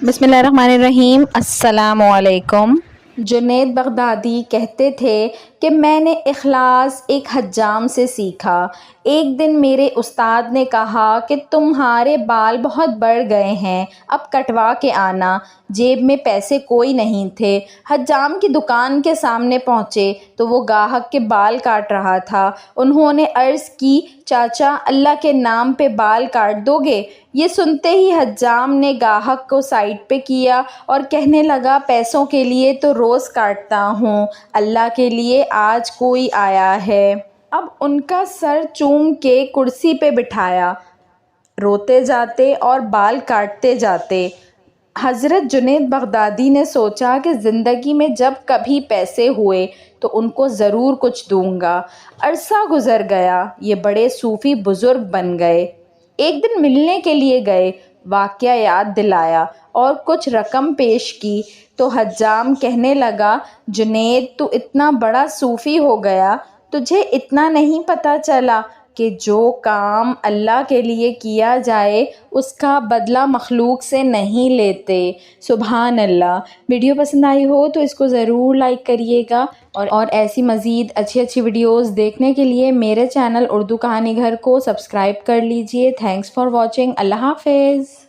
بسم اللہ الرحمن الرحیم۔ السلام علیکم۔ جنید بغدادی کہتے تھے کہ میں نے اخلاص ایک حجام سے سیکھا۔ ایک دن میرے استاد نے کہا کہ تمہارے بال بہت بڑھ گئے ہیں، اب کٹوا کے آنا۔ جیب میں پیسے کوئی نہیں تھے۔ حجام کی دکان کے سامنے پہنچے تو وہ گاہک کے بال کاٹ رہا تھا۔ انہوں نے عرض کی، چاچا اللہ کے نام پہ بال کاٹ دو گے؟ یہ سنتے ہی حجام نے گاہک کو سائڈ پہ کیا اور کہنے لگا، پیسوں کے لیے تو روز کاٹتا ہوں، اللہ کے لیے آج کوئی آیا ہے۔ اب ان کا سر چوم کے کرسی پہ بٹھایا، روتے جاتے اور بال کاٹتے جاتے۔ حضرت جنید بغدادی نے سوچا کہ زندگی میں جب کبھی پیسے ہوئے تو ان کو ضرور کچھ دوں گا۔ عرصہ گزر گیا، یہ بڑے صوفی بزرگ بن گئے۔ ایک دن ملنے کے لیے گئے، واقعہ یاد دلایا اور کچھ رقم پیش کی تو حجام کہنے لگا، جنید تو اتنا بڑا صوفی ہو گیا، تجھے اتنا نہیں پتہ چلا کہ جو کام اللہ کے لیے کیا جائے اس کا بدلہ مخلوق سے نہیں لیتے۔ سبحان اللہ۔ ویڈیو پسند آئی ہو تو اس کو ضرور لائک کریے گا، اور ایسی مزید اچھی ویڈیوز دیکھنے کے لیے میرے چینل اردو کہانی گھر کو سبسکرائب کر لیجئے۔ Thanks for watching. اللہ حافظ۔